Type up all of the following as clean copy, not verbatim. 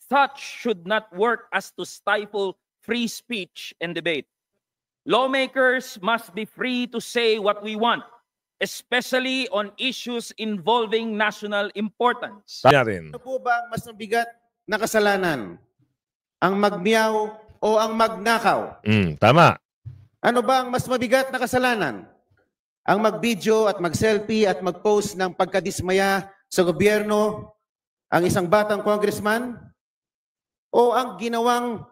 such should not work as to stifle free speech and debate. Lawmakers must be free to say what we want, especially on issues involving national importance. Ano po ba ang mas mabigat na kasalanan? Ang magmiyaw o ang magnakaw? Tama. Ano ba ang mas mabigat na kasalanan? Ang mag-video at mag-selfie at mag-post ng pagkadismaya sa gobyerno, ang isang batang congressman? O ang ginawang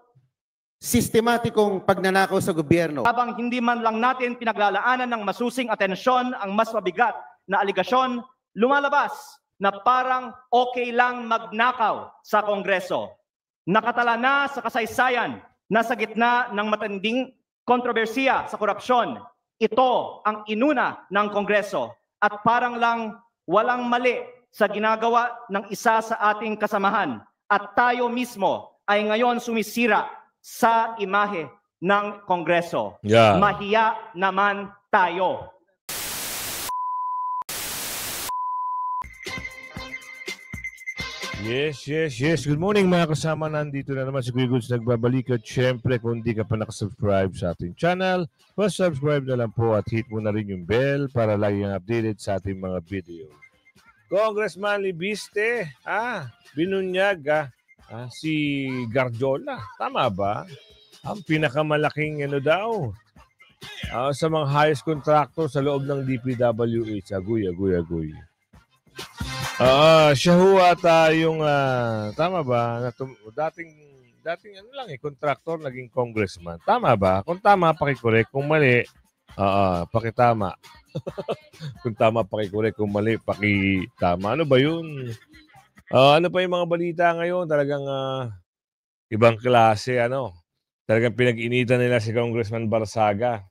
sistematikong pagnanakaw sa gobyerno? Habang hindi man lang natin pinaglalaanan ng masusing atensyon ang mas mabigat na aligasyon, lumalabas na parang okay lang magnakaw sa Kongreso. Nakatala na sa kasaysayan na sa gitna ng matinding kontrobersiya sa korupsyon, ito ang inuna ng Kongreso at parang lang walang mali sa ginagawa ng isa sa ating kasamahan at tayo mismo ay ngayon sumisira sa imahe ng Kongreso. Yeah. Mahiya naman tayo. Yes. Good morning mga kasama. Nandito na naman si Kuya Goods nagbabalik. At syempre, kung hindi ka pa nakasubscribe sa ating channel, subscribe na lang po at hit mo na rin yung bell para lagi kang updated sa ating mga video. Congressman Libiste, binunyag si Garjola. Tama ba? Ang pinakamalaking daw sa mga highest contractor sa loob ng DPWH. Agoy. Siya ho ata yung tama ba? Dating contractor naging congressman. Tama ba? Kung tama, paki-correct. Kung mali, pakitama. Kung tama, paki-correct. Kung mali, pakitama. Ano ba yun? Ano pa yung mga balita ngayon? Talagang ibang klase, Talagang pinag-initan nila si Congressman Barsaga.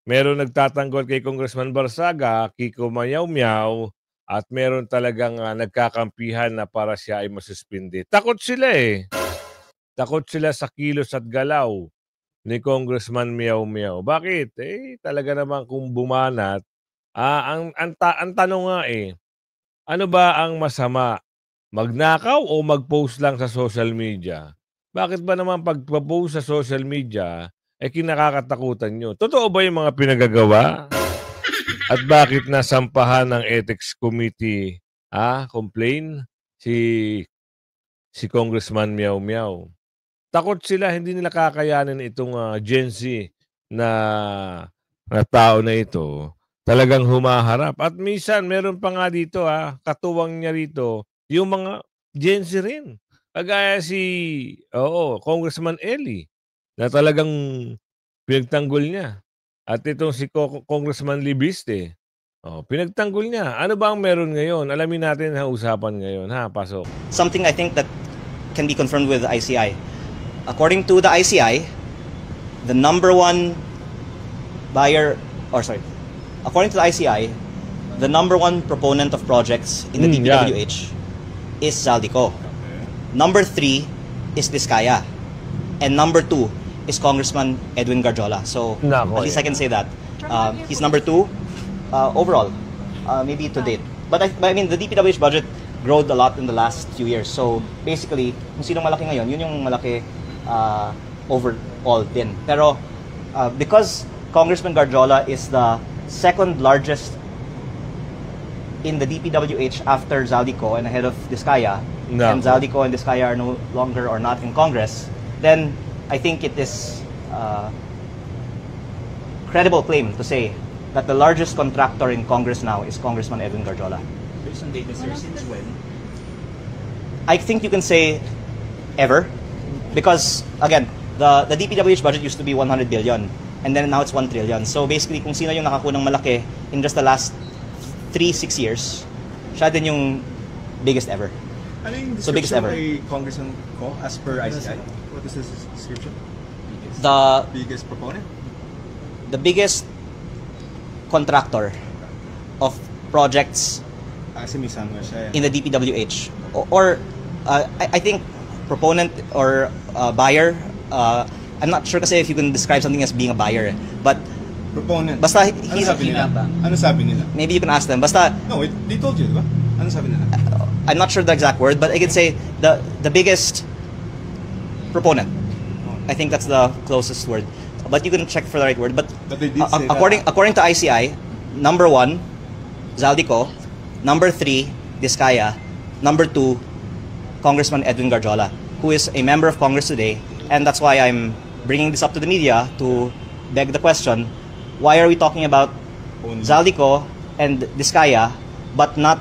Meron nagtatanggol kay Congressman Barsaga, Kiko Mayaw-Miyaw, at meron talagang nagkakampihan na para siya ay masuspindi. Takot sila Takot sila sa kilos at galaw ni Congressman Miyaw-Miyaw. Bakit? Talaga naman kung bumanat, ang tanong nga ano ba ang masama? Magnakaw o mag-post lang sa social media? Bakit ba naman pag-post sa social media, kinakakatakutan nyo? Totoo ba yung mga pinagagawa? At bakit nasampahan ng Ethics Committee, complain si Congressman Miyaw-Miyaw? Takot sila, hindi nila kakayanin itong Gen Z na tao na ito. Talagang humaharap. At minsan, meron pa nga dito, katuwang niya rito, yung mga Gen Z rin. Kagaya si, Congressman Eli, na talagang pinagtanggol niya. At itong si Congressman Libiste, pinagtanggol niya. Ano ba ang meron ngayon? Alamin natin ang usapan ngayon. Pasok. Something I think that can be confirmed with the ICI. According to the ICI, the number one according to the ICI, the number one proponent of projects in the DPWH is Zaldico. Number 3 is Diskaya. And number 2 is Congressman Edwin Garjola. So, at least I can say that. He's number 2 overall, maybe to date. But I mean, the DPWH budget growed a lot in the last few years. So, basically, kung sinong malaki ngayon, yun yung malaki overall din. Pero, because Congressman Garjola is the second largest in the DPWH after Zaldico and ahead of Diskaya, and Zaldico and Diskaya are no longer or not in Congress, then I think it is credible claim to say that the largest contractor in Congress now is Congressman Edwin Garjola. Based on data, sir, since when? I think you can say ever, because again, the DPWH budget used to be 100 billion, and then now it's 1 trillion. So basically, kung sino yung nakakunang malaki in just the last 3-6 years, siya din yung biggest ever. Ano yung So biggest ever. kay Congressman Ko as per ICI? What is his description? The Biggest proponent? the biggest contractor of projects Simisama siya. in the DPWH, or I think proponent or buyer. I'm not sure kasi if you can describe something as being a buyer, but Proponent. basta Ano he's sabi nila? Ano sabi nila? maybe you can ask them. Basta No, they told you, di ba? Ano sabi nila? I'm not sure the exact word, but I can say the biggest proponent. I think that's the closest word. But you can check for the right word. But they did say according to ICI, number 1, Zaldico. Number 3, Diskaya. Number 2, Congressman Edwin Garjola, who is a member of Congress today. And that's why I'm bringing this up to the media to beg the question, why are we talking about Zaldico and Diskaya, but not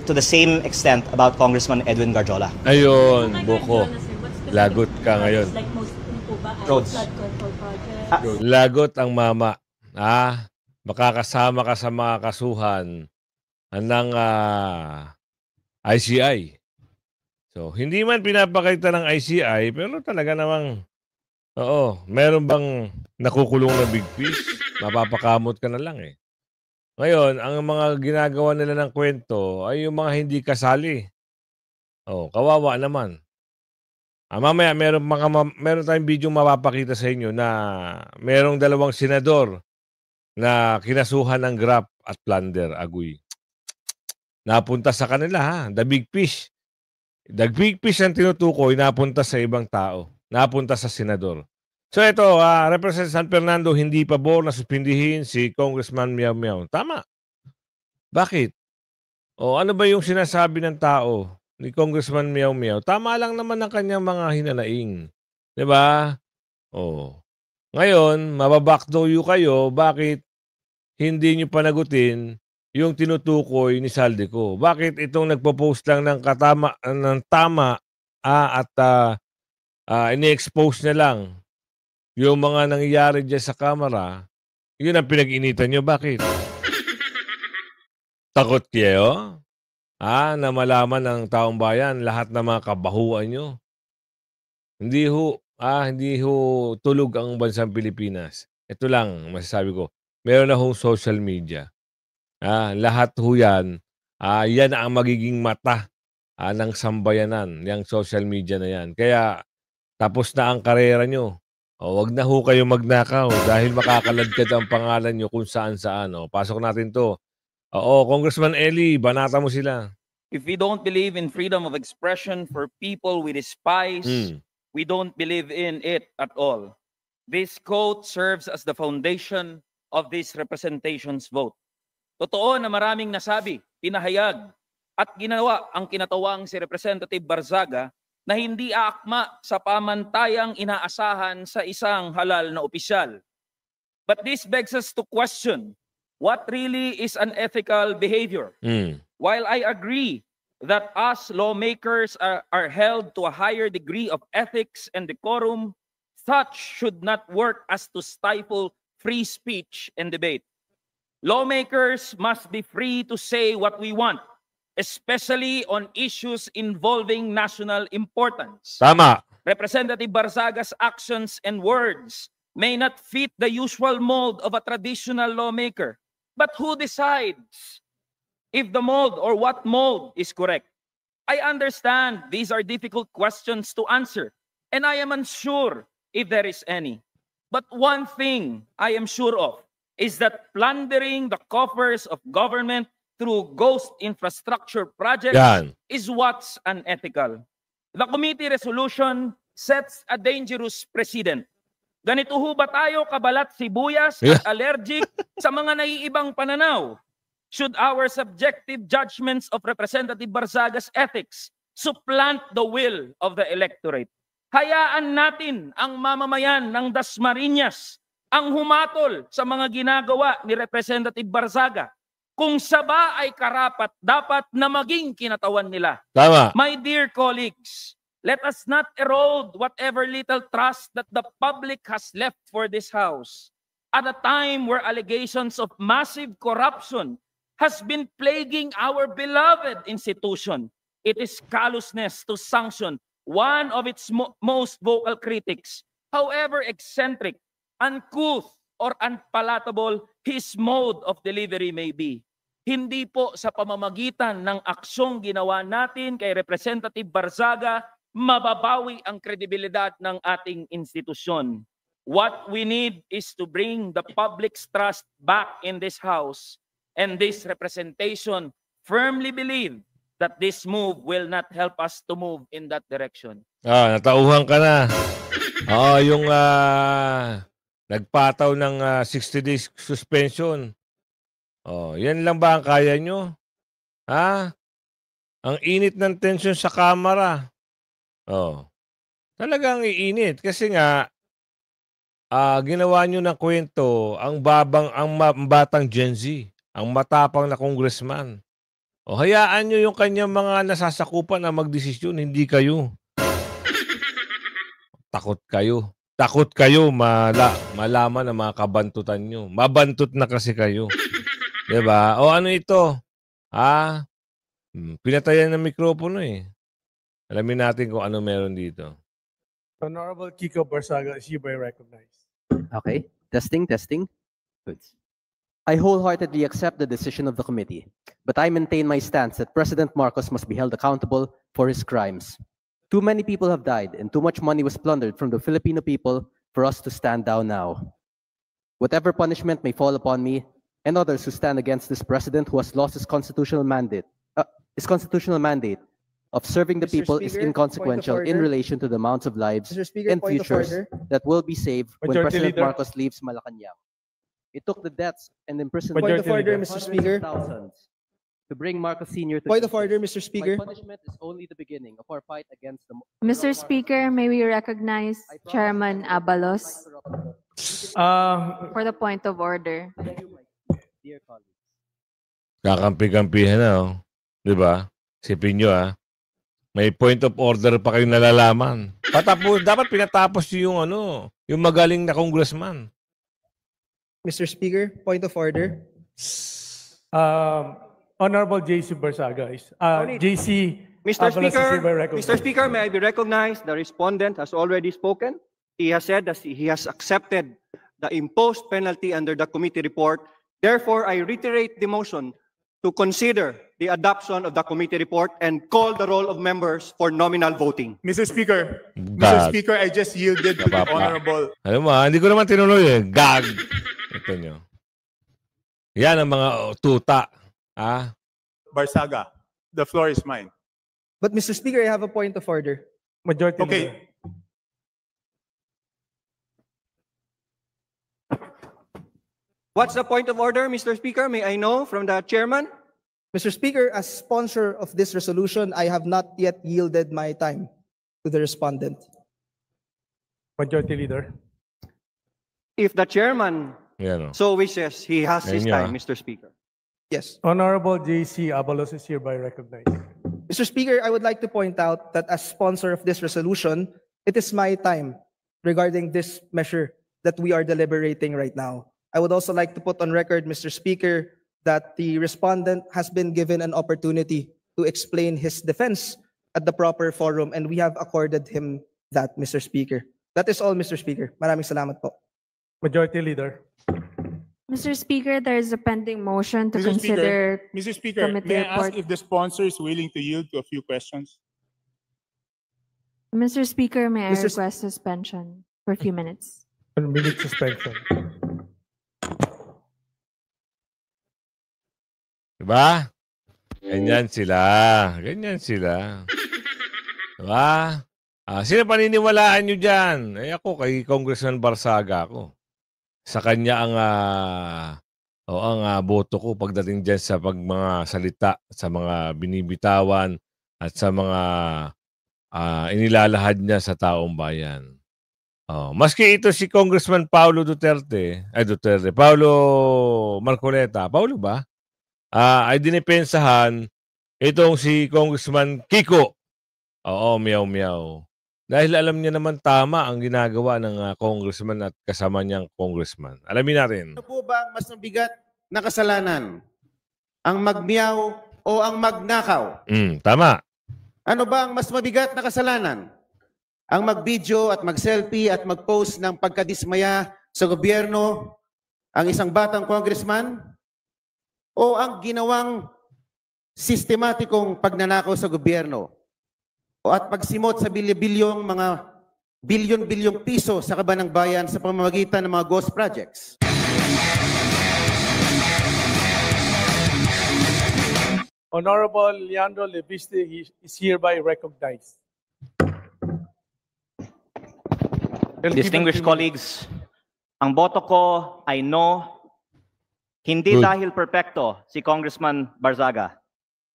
to the same extent about Congressman Edwin Garjola? Ayun, Buko. Lagot ka ngayon. Like most po ba ay Roads. flood control project? Lagot ang mama. Makakasama ka sa mga kasuhan ng ICI. So, hindi man pinapakita ng ICI, pero talaga namang, meron bang nakukulong na big fish? Mapapakamot ka na lang eh. Ngayon, ang mga ginagawa nila ng kwento ay yung mga hindi kasali. Kawawa naman. Mamaya, meron tayong video mapapakita sa inyo na merong 2 senador na kinasuhan ng graft at plunder, agoy. Napunta sa kanila, ha? The big fish. The big fish ang tinutukoy, napunta sa ibang tao. Napunta sa senador. So ito, Representative San Fernando, hindi pabor na suspindihin si Congressman Miao Miao. Tama. Bakit? Ano ba yung sinasabi ng tao ni Congressman Miao Miao? Tama lang naman ang kanyang mga hinanaing. Diba? Ngayon, mababackdoor kayo, bakit hindi nyo panagutin yung tinutukoy ni Zaldico? Bakit itong nagpo-post lang ng tama at ini-expose na lang yung mga nangyayari dyan sa kamera, yun ang pinag-initan nyo? Bakit? Takot kayo? Na malaman ng taong bayan lahat ng mga kabahuan nyo? Hindi ho tulog ang bansang Pilipinas. Ito lang masasabi ko. Meron na hong social media. Lahat ho yan. Yan ang magiging mata ng sambayanan, yung social media na yan. Kaya tapos na ang karera nyo. Wag na ho kayo magnakaw dahil makakaladkad ang pangalan nyo kung saan-saan. Pasok natin to. Congressman Eli, banata mo sila. If we don't believe in freedom of expression for people we despise, we don't believe in it at all. This quote serves as the foundation of this representation's vote. Totoo na maraming nasabi, pinahayag, at ginawa ang kinatawang si Representative Barzaga na hindi aakma sa pamantayang inaasahan sa isang halal na opisyal. But this begs us to question what really is unethical behavior. While I agree that us lawmakers are held to a higher degree of ethics and decorum, such should not work as to stifle free speech and debate. Lawmakers must be free to say what we want, especially on issues involving national importance. Tama. Representative Barzaga's actions and words may not fit the usual mold of a traditional lawmaker. But who decides if the mold or what mold is correct? I understand these are difficult questions to answer, and I am unsure if there is any. But one thing I am sure of is that plundering the coffers of government through ghost infrastructure projects is what's unethical. The committee resolution sets a dangerous precedent. Ganito ho ba tayo kabalat sibuyas at allergic sa mga naiibang pananaw? Should our subjective judgments of Representative Barzaga's ethics supplant the will of the electorate? Hayaan natin ang mamamayan ng Dasmariñas ang humatol sa mga ginagawa ni Representative Barzaga. Kung saba ay karapat, dapat na maging kinatawan nila. Tama. My dear colleagues, let us not erode whatever little trust that the public has left for this House. At a time where allegations of massive corruption has been plaguing our beloved institution, it is callousness to sanction one of its most vocal critics, however eccentric, uncouth, or unpalatable his mode of delivery may be. Hindi po sa pamamagitan ng aksyong ginawa natin kay Representative Barzaga mababawi ang kredibilidad ng ating institusyon. What we need is to bring the public's trust back in this House, and this representation firmly believe that this move will not help us to move in that direction. Natauhan ka na. Yung nagpataw ng 60 days suspension. Yan lang ba ang kaya nyo? Ang init ng tension sa Kamara. Talagang iinit. Kasi nga, ginawa nyo ng kwento ang batang Gen Z, ang matapang na congressman. Hayaan nyo yung kanyang mga nasasakupan na magdesisyon, hindi kayo. Takot kayo. Takot kayo malaman ang mga kabantutan nyo. Mabantot na kasi kayo. Diba? Ano ito? Pinatayan ng mikropono eh. Alamin natin kung ano meron dito. Honorable Kiko Barsaga is hereby recognized. Okay. Testing. Good. I wholeheartedly accept the decision of the committee, but I maintain my stance that President Marcos must be held accountable for his crimes. Too many people have died and too much money was plundered from the Filipino people for us to stand down now. Whatever punishment may fall upon me and others who stand against this president who has lost his constitutional mandate of serving the Mr. people is Speaker, inconsequential point of in order. relation to the amounts of lives Mr. Speaker, and point of futures order. that will be saved when Majority President Leader. Marcos leaves Malacanang. It took the deaths and imprisonment Point Majority of order, Leader. Mr. Speaker. thousands to bring Marcos Sr. to Point of justice. order, Mr. Speaker. My punishment is only the beginning of our fight against the Mr. Speaker, may we recognize Chairman Abalos for the point of order. Dear colleagues. Kakampi-kampihan na, Di ba? Sipin nyo, May point of order pa kayong nalalaman. Dapat pinatapos yung yung magaling na congressman. Mr. Speaker, point of order. Honorable JC Barsaga is JC Mr. Abalos is hereby recognized. Mr. Speaker, may I be recognized? The respondent has already spoken. He has said that he has accepted the imposed penalty under the committee report. Therefore, I reiterate the motion to consider the adoption of the committee report and call the roll of members for nominal voting. Mr. Speaker, Gag. I just yielded to the Napapa. Honorable Alam mo, hindi ko naman tinuloy Gag. Ito nyo. Yan ang mga tuta. Barsaga. The floor is mine. But Mr. Speaker, I have a point of order. Majority Okay. Leader. What's the point of order, Mr. Speaker? May I know from the chairman? Mr. Speaker, as sponsor of this resolution, I have not yet yielded my time to the respondent. Majority Leader. If the chairman Yan, so wishes, he has his Ayun time, niya. Mr. Speaker. Yes. Honorable JC Abalos is hereby recognized. Mr. Speaker, I would like to point out that as sponsor of this resolution, it is my time regarding this measure that we are deliberating right now. I would also like to put on record, Mr. Speaker, that the respondent has been given an opportunity to explain his defense at the proper forum, and we have accorded him that, Mr. Speaker. That is all, Mr. Speaker. Maraming salamat po. Majority Leader. Mr. Speaker, there is a pending motion to consider Mr. Speaker, committee may I ask report. if the sponsor is willing to yield to a few questions? Mr. Speaker, may I Mr. S- request suspension for a few minutes? 1 minute suspension. Diba? Ganyan sila. Ganyan sila. Diba? Sino paniniwalaan nyo dyan? Ako, kay Congressman Barsaga ako. Sa kanya ang boto ko pagdating dyan sa mga salita, sa mga binibitawan, at sa mga inilalahad niya sa taong bayan. Maski ito si Congressman Paulo Marcoleta. Paulo ba? Ay dinipensahan itong si Congressman Kiko. Meow. Dahil alam niya naman tama ang ginagawa ng congressman at kasama niyang congressman. Alamin natin. Ano po ba ang mas mabigat na kasalanan? Ang magmiyaw o ang magnakaw? Tama. Ano ba ang mas mabigat na kasalanan? Ang mag-video at mag-selfie at mag-post ng pagkadismaya sa gobyerno ang isang batang congressman? O ang ginawang sistematikong pagnanakaw sa gobyerno? O at pagsimot sa bilyon-bilyong piso sa kaban ng bayan sa pamamagitan ng mga ghost projects? Honorable Leandro Leviste is hereby recognized. Distinguished colleagues, ang boto ko ay no, hindi Good. dahil perpekto si Congressman Barzaga,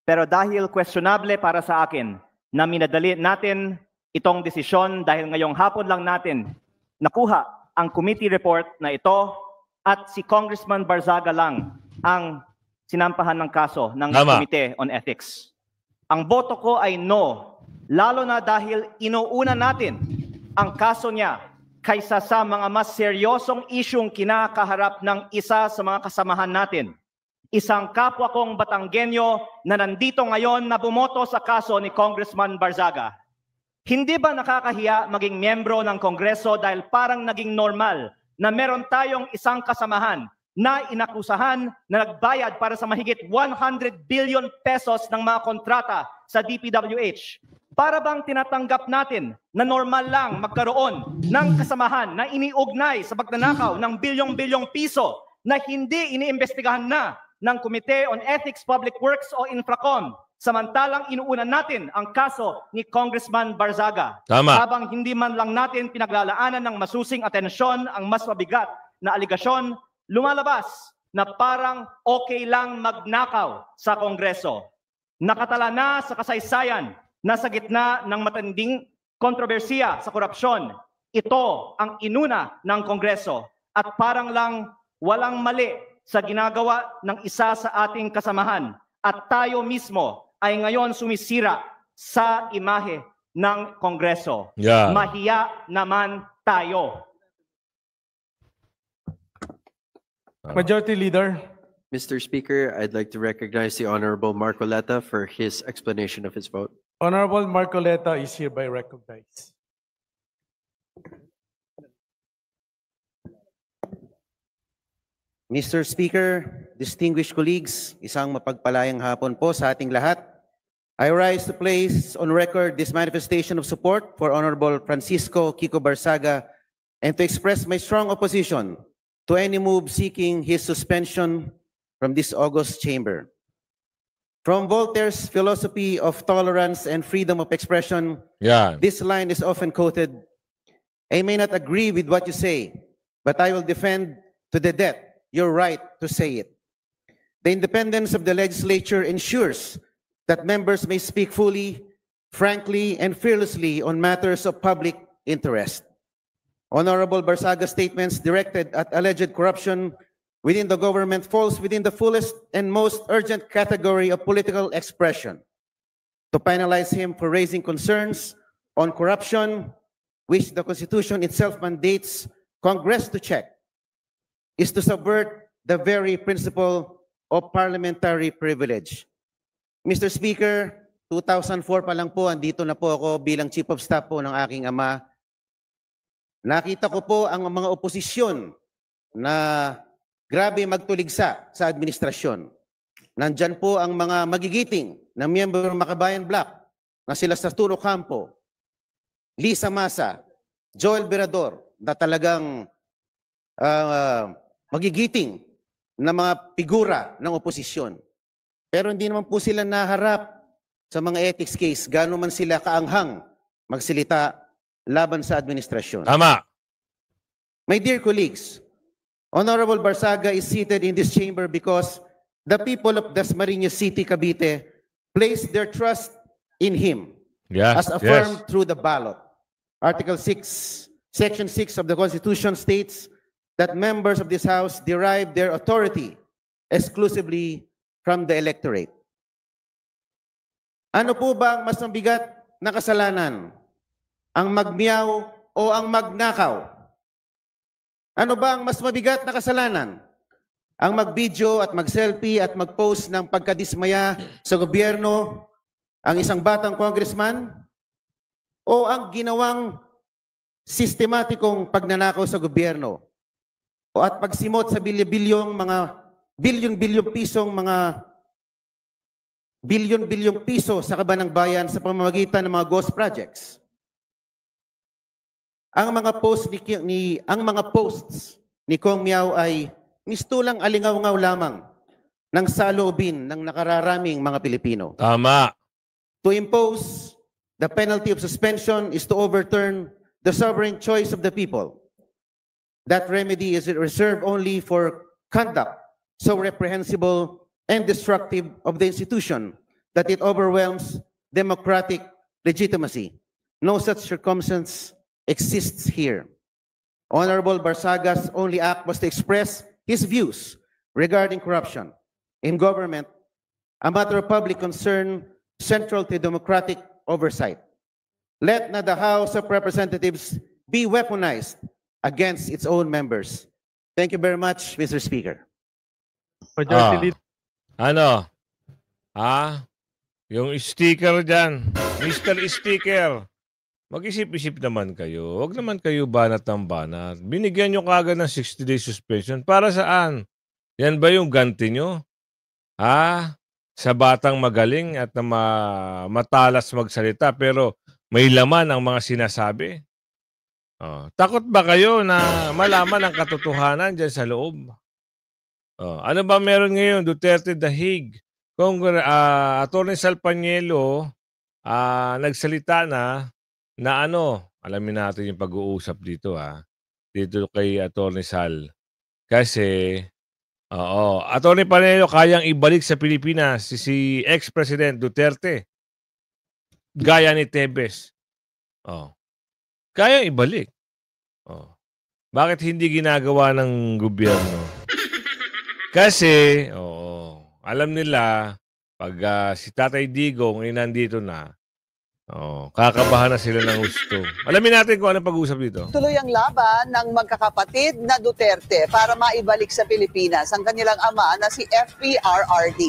pero dahil questionable para sa akin na minadali natin itong desisyon dahil ngayong hapon lang natin nakuha ang committee report na ito at si Congressman Barzaga lang ang sinampahan ng kaso ng Committee on Ethics. Ang boto ko ay no, lalo na dahil inuuna natin ang kaso niya kaysa sa mga mas seryosong isyong kinakaharap ng isa sa mga kasamahan natin. Isang kapwa kong Batanggenyo na nandito ngayon na bumoto sa kaso ni Congressman Barzaga. Hindi ba nakakahiya maging miyembro ng Kongreso dahil parang naging normal na meron tayong isang kasamahan na inakusahan na nagbayad para sa mahigit 100 billion pesos ng mga kontrata sa DPWH? Para bang tinatanggap natin na normal lang magkaroon ng kasamahan na iniugnay sa pagnanakaw ng bilyong-bilyong piso na hindi iniimbestigahan na ng Committee on Ethics, Public Works o Infracom, samantalang inuunan natin ang kaso ni Congressman Barzaga? Tama. Habang hindi man lang natin pinaglalaanan ng masusing atensyon ang mas mabigat na aligasyon, lumalabas na parang okay lang magnakaw sa Kongreso. Nakatala na sa kasaysayan na sa gitna ng matinding kontrobersiya sa korupsyon, ito ang inuna ng Kongreso at parang lang walang mali sa ginagawa ng isa sa ating kasamahan at tayo mismo ay ngayon sumisira sa imahe ng Kongreso. Yeah. Mahiya naman tayo. Majority Leader. Mr. Speaker, I'd like to recognize the Honorable Marcoleta for his explanation of his vote. Honorable Marcoleta is hereby recognized. Mr. Speaker, distinguished colleagues, isang mapagpalayang hapon po sa ating lahat. I rise to place on record this manifestation of support for Honorable Francisco Kiko Barzaga and to express my strong opposition to any move seeking his suspension from this august chamber. From Voltaire's philosophy of tolerance and freedom of expression, this line is often quoted, "I may not agree with what you say, but I will defend to the death your right to say it." The independence of the legislature ensures that members may speak fully, frankly, and fearlessly on matters of public interest. Honorable Barsaga's statements directed at alleged corruption within the government falls within the fullest and most urgent category of political expression. To penalize him for raising concerns on corruption, which the Constitution itself mandates Congress to check, is to subvert the very principle of parliamentary privilege. Mr. Speaker, 2004 pa lang po, andito na po ako bilang Chief of Staff po ng aking ama. Nakita ko po ang mga oposisyon na grabe magtuligsa sa administrasyon. Nandyan po ang mga magigiting na miyembro ng Makabayan Bloc na sila Arturo Campo, Lisa Masa, Joel Berador na talagang magigiting na mga figura ng oposisyon. Pero hindi naman po sila naharap sa mga ethics case, gano'n man sila kaanghang magsilita laban sa administrasyon. Tama. My dear colleagues, Honorable Barzaga is seated in this chamber because the people of Dasmariñas City, Cavite, placed their trust in him as affirmed through the ballot. Article 6, Section 6 of the Constitution states that members of this House derive their authority exclusively from the electorate. Ano po ba ang mas mabigat na kasalanan? Ang magmiyaw o ang magnakaw? Ano ba ang mas mabigat na kasalanan? Ang mag-video at mag-selfie at mag-post ng pagkadismaya sa gobyerno, ang isang batang congressman? O ang ginawang sistematikong pagnanakaw sa gobyerno? O at pagsimot sa bilyon-bilyong piso sa kabanang bayan sa pamamagitan ng mga ghost projects? Ang mga posts ni Kong Miao ay mistulang alingaw-ngaw lamang ng saloobin ng nakararaming mga Pilipino. Tama. To impose the penalty of suspension is to overturn the sovereign choice of the people. That remedy is reserved only for conduct so reprehensible and destructive of the institution that it overwhelms democratic legitimacy. No such circumstance exists here. Honorable Barsaga's only act was to express his views regarding corruption in government, a matter of public concern central to democratic oversight. Let not the House of Representatives be weaponized against its own members. Thank you very much, Mr. Speaker. Ano? Yung sticker dyan. Mr. Sticker. Mag-isip-isip naman kayo. Huwag naman kayo banat ng banat. Binigyan nyo kagad ng 60-day suspension. Para saan? Yan ba yung ganti nyo? Sa batang magaling at na matalas magsalita pero may laman ang mga sinasabi? Takot ba kayo na malaman ang katotohanan dyan sa loob? Ano ba meron ngayon? Duterte dahig. Atty. Sal Panielo nagsalita na alamin natin yung pag-uusap dito dito kay Atty. Sal. Kasi Atty. Panielo kayang ibalik sa Pilipinas si ex-president Duterte. Gaya ni Tebes. Kayang ibalik. Bakit hindi ginagawa ng gobyerno? Kasi, alam nila, pag si Tatay Digong ay nandito na, kakabahan na sila ng gusto. Alamin natin kung ano pag-uusap dito. Tuloy ang laban ng magkakapatid na Duterte para maibalik sa Pilipinas ang kanilang ama na si FPRRD.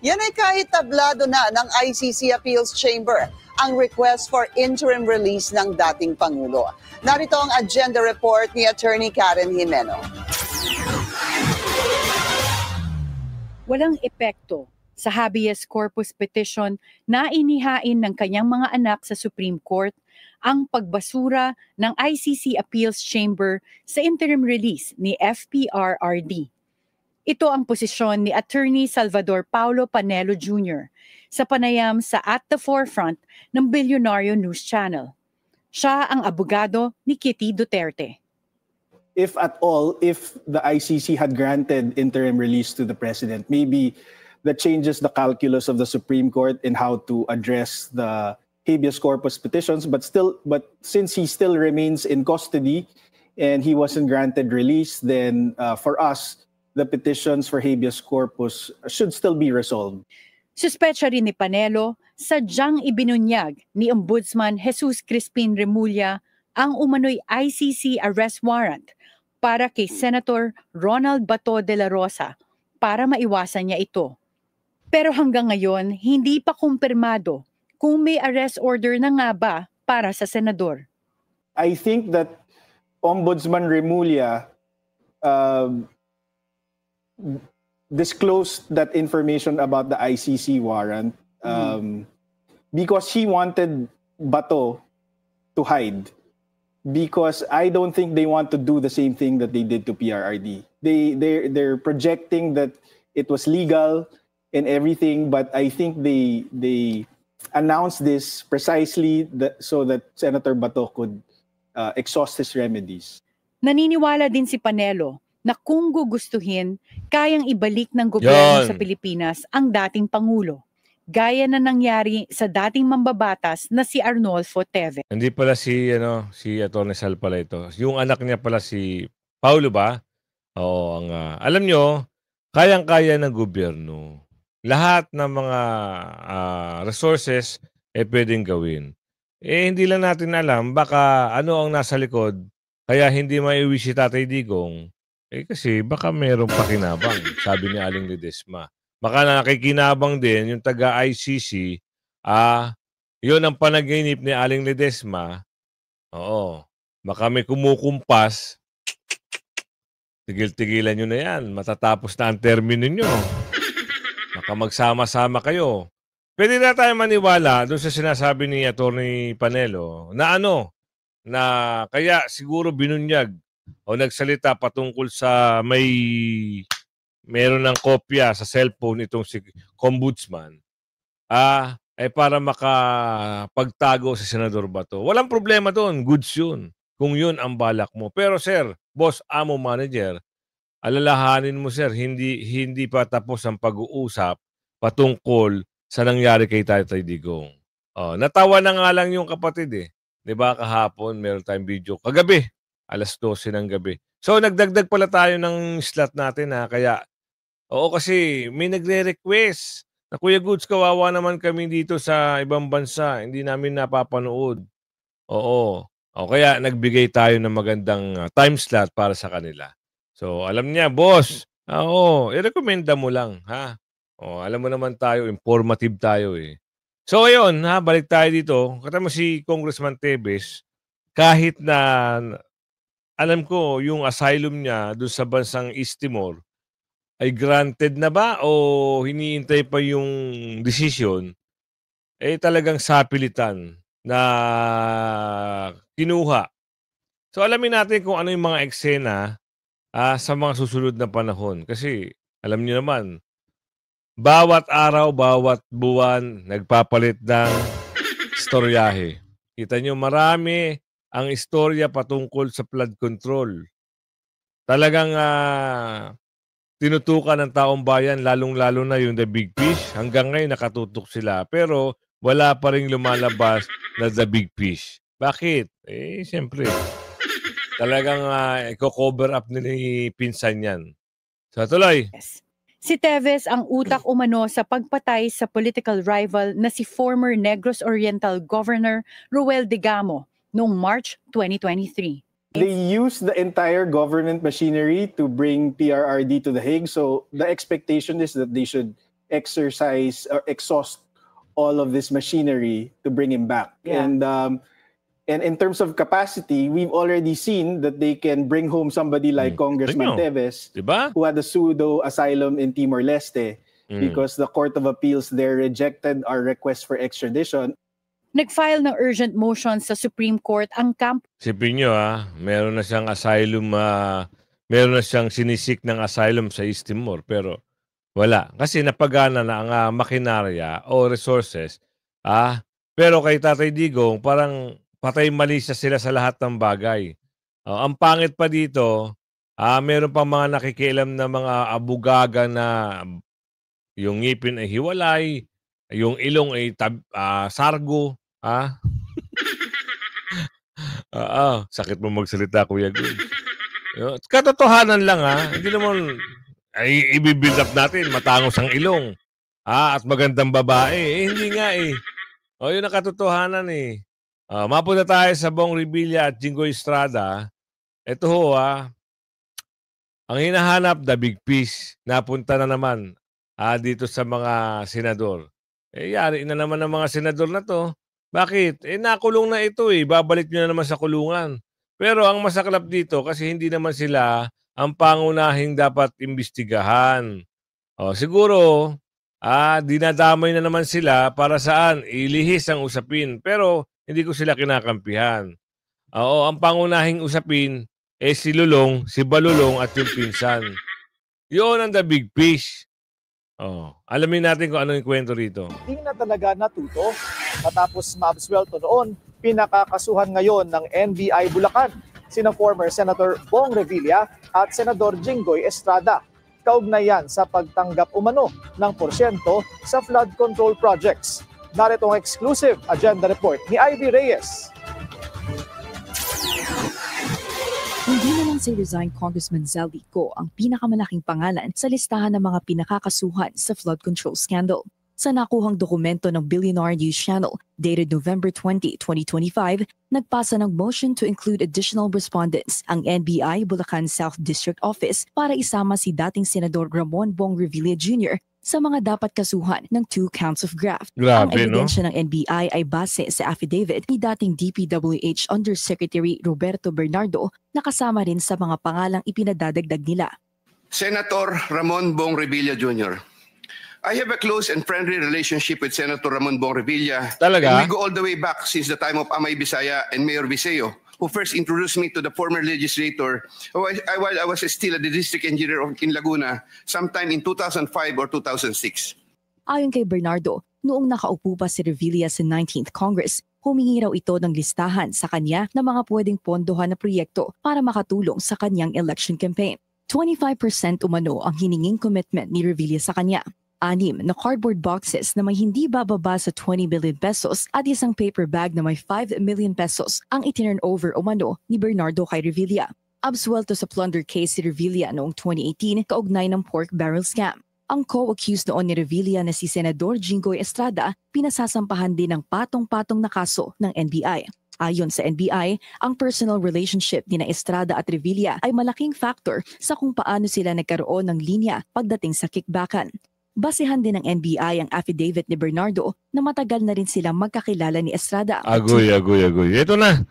Yan ay kahit tablado na ng ICC Appeals Chamber ang request for interim release ng dating Pangulo. Narito ang agenda report ni Attorney Karen Jimeno. Walang epekto sa habeas corpus petition na inihain ng kanyang mga anak sa Supreme Court ang pagbasura ng ICC Appeals Chamber sa interim release ni FPRRD. Ito ang posisyon ni Attorney Salvador Paulo Panelo Jr. sa panayam sa At the Forefront ng Bilyonaryo News Channel. Siya ang abogado ni Kitty Duterte. If at all, if the ICC had granted interim release to the president, maybe that changes the calculus of the Supreme Court in how to address the habeas corpus petitions, but since he still remains in custody and he wasn't granted release, then for us, the petitions for habeas corpus should still be resolved. Suspecha rin ni Panelo, sadyang ibinunyag ni Ombudsman Jesus Crispin Remulla ang umano'y ICC arrest warrant para kay Senator Ronald Bato de la Rosa para maiwasan niya ito. Pero hanggang ngayon, hindi pa kumpirmado kung may arrest order na nga ba para sa senador. I think that Ombudsman Remulla disclosed that information about the ICC warrant because he wanted Bato to hide. Because I don't think they want to do the same thing that they did to PRRD. They're projecting that it was legal and everything, but I think they announced this precisely so that Senator Bato could exhaust his remedies. Naniniwala din si Panelo na kung gugustuhin, kayang ibalik ng gobyerno sa Pilipinas ang dating Pangulo. Gaya na nangyari sa dating mambabatas na si Arnolfo Teve. Hindi pala si Atty. Sal pala ito. Yung anak niya pala si Paulo ba? Oo, alam nyo, kayang-kaya ng gobyerno. Lahat ng mga resources pwedeng gawin. Hindi lang natin alam baka ano ang nasa likod kaya hindi maiuwi si Tatay Digong. Kasi baka mayroong pakinabang, sabi ni Aling Ledesma. Baka nakikinabang din yung taga-ICC, yun ang panaginip ni Aling Ledesma. Oo, baka may kumukumpas, tigil-tigilan nyo na yan, matatapos na ang termino nyo. Baka magsama-sama kayo. Pwede na tayo maniwala doon sa sinasabi ni Atty. Panelo na na kaya siguro binunyag o nagsalita patungkol sa may meron ng kopya sa cellphone itong si Ombudsman, ay para makapagtago sa Senador Bato. Walang problema doon. Goods yun. Kung yun ang balak mo. Pero sir, boss, amo, manager, alalahanin mo sir, hindi pa tapos ang pag-uusap patungkol sa nangyari kay Tatay Digong. Natawa na nga lang yung kapatid eh. 'Di ba kahapon meron tayong video. Kagabi, alas 12 ng gabi. So nagdagdag pala tayo ng slot natin kaya kasi may nagre-request na Kuya Goods, kawawa naman kami dito sa ibang bansa. Hindi namin napapanood. Kaya nagbigay tayo ng magandang time slot para sa kanila. So, alam niya, boss, i-recommenda mo lang, ha? Alam mo naman tayo, informative tayo eh. So, ayun, balik tayo dito. Katama si Congressman Tevez, kahit na alam ko yung asylum niya doon sa bansang East Timor, ay granted na ba o hinihintay pa yung decision, talagang sapilitan na kinuha. So alamin natin kung ano yung mga eksena sa mga susunod na panahon. Kasi alam niyo naman, bawat araw, bawat buwan, nagpapalit ng istoryahe. Kita niyo, marami ang istorya patungkol sa flood control. Talagang tinutukan ng taong bayan, lalong-lalo na yung the big fish. Hanggang ngayon nakatutok sila. Pero wala pa rin lumalabas na the big fish. Bakit? Siyempre, talagang i-cover up nila yung pinsan yan. So, tuloy. Yes. Si Tevez ang utak umano sa pagpatay sa political rival na si former Negros Oriental Governor Ruel Digamo noong March 2023. They use the entire government machinery to bring PRRD to The Hague. So the expectation is that they should exercise or exhaust all of this machinery to bring him back. Yeah. And in terms of capacity, we've already seen that they can bring home somebody like Congressman Tevez, diba? who had a pseudo asylum in Timor-Leste because the Court of Appeals there rejected our request for extradition. Nag-file ng urgent motion sa Supreme Court ang camp. Sipin nyo meron na siyang asylum, meron na siyang sinisik ng asylum sa East Timor, pero wala. Kasi napagana na ang makinarya o resources. Pero kay Tatay Digong, parang patay mali sila sa lahat ng bagay. Ang pangit pa dito, meron pang mga nakikialam na mga abugaga na yung ngipin ay hiwalay, yung ilong ay sargo. Sakit mo magsalita, Kuya Good. Katotohanan lang hindi naman ay i-build up natin matangos ang ilong at magandang babae. Hindi nga yun ang katotohanan mapunta tayo sa Bong Revilla at Jinggoy Estrada. Ito ang hinahanap, the big fish. Napunta na naman dito sa mga senador. Yari na naman ng mga senador na to. Bakit? Nakulong na ito babalik nyo na naman sa kulungan. Pero ang masaklap dito kasi hindi naman sila ang pangunahing dapat imbestigahan. Siguro, dinadamay na naman sila para saan? Ilihis ang usapin. Pero hindi ko sila kinakampihan. Ang pangunahing usapin si Lulong, si Balulong at yung pinsan. Yun ang the big fish. Alamin natin kung ano yung kwento rito. Hindi na talaga natuto. Matapos maabsuelto noon, pinakakasuhan ngayon ng NBI Bulacan sina former Senator Bong Revilla at Senador Jinggoy Estrada. Kaugnay yan sa pagtanggap umano ng porsyento sa flood control projects. Narito ang exclusive agenda report ni Ivy Reyes. Hindi naman si resigned Congressman Zaldico ang pinakamalaking pangalan sa listahan ng mga pinakakasuhan sa flood control scandal. Sa nakuhang dokumento ng Billionaire News Channel dated November 20, 2025, nagpasa ng motion to include additional respondents ang NBI Bulacan South District Office para isama si dating Senador Ramon Bong Revilla Jr. sa mga dapat kasuhan ng 2 counts of graft. Grabe, ang ebidensya ng NBI ay base sa affidavit ni dating DPWH Undersecretary Roberto Bernardo na kasama rin sa mga pangalang ipinadadagdag nila. Senator Ramon Bong Revilla Jr. I have a close and friendly relationship with Senator Ramon Bong Revilla. Talaga? And we go all the way back since the time of Amay Bisaya and Mayor Viseo. who first introduced me to the former legislator while I was still a district engineer in Laguna sometime in 2005 or 2006. Ayon kay Bernardo, noong nakaupo pa si Revilla sa 19th Congress, humingi raw ito ng listahan sa kanya ng mga pwedeng pondohan na proyekto para makatulong sa kanyang election campaign. 25% umano ang hininging commitment ni Revilla sa kanya. 6 na cardboard boxes na may hindi bababa sa 20 billion pesos at isang paper bag na may 5 million pesos ang itinurn over umano ni Bernardo kay Revilla. Absuelto sa plunder case si Revilla noong 2018 kaugnay ng pork barrel scam. Ang co-accused noon ni Revilla na si Senador Jinggoy Estrada pinasasampahan din ng patong-patong na kaso ng NBI. Ayon sa NBI, ang personal relationship ni na Estrada at Revilla ay malaking factor sa kung paano sila nagkaroon ng linya pagdating sa kickbackan. Basehan din ng NBI ang affidavit ni Bernardo na matagal na rin silang magkakilala ni Estrada. Agoy. Ito na.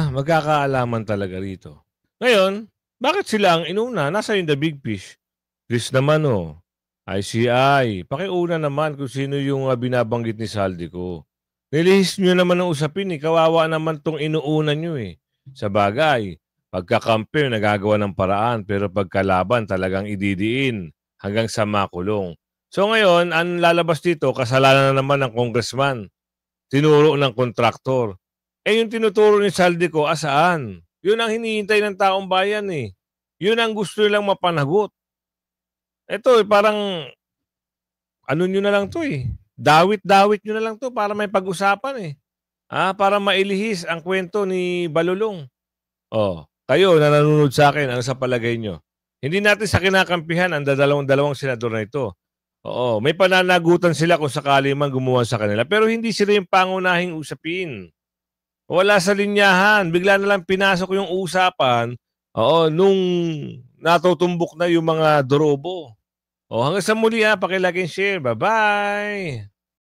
Magkakaalaman talaga rito. Ngayon, bakit sila ang inuna? Nasa yung the big fish. Chris naman ICI. Pakiuna naman kung sino yung binabanggit ni Saldico. Nilihis nyo naman ang usapin. Kawawa naman tong inuuna nyo Sa bagay, pagkakampi nagagawa ng paraan pero pagkalaban talagang ididiin hanggang sa makulong. So ngayon, ang lalabas dito, kasalanan na naman ng congressman. Tinuro ng kontraktor. Yung tinuturo ni Saldico, asaan? Yun ang hinihintay ng taong bayan Yun ang gusto nilang mapanagot. Ito parang ano nyo na lang to Dawit-dawit nyo na lang to para may pag-usapan para mailihis ang kwento ni Balulong. Kayo na nanonood sa akin, ano sa palagay nyo? Hindi natin sa kinakampihan ang dalawang senador na ito. May pananagutan sila kung sakali man gumawa sa kanila. Pero hindi sila yung pangunahing usapin. Wala sa linyahan. Bigla na lang pinasok yung usapan nung natutumbok na yung mga dorobo. Hanggang sa muli pakilike and share. Bye-bye!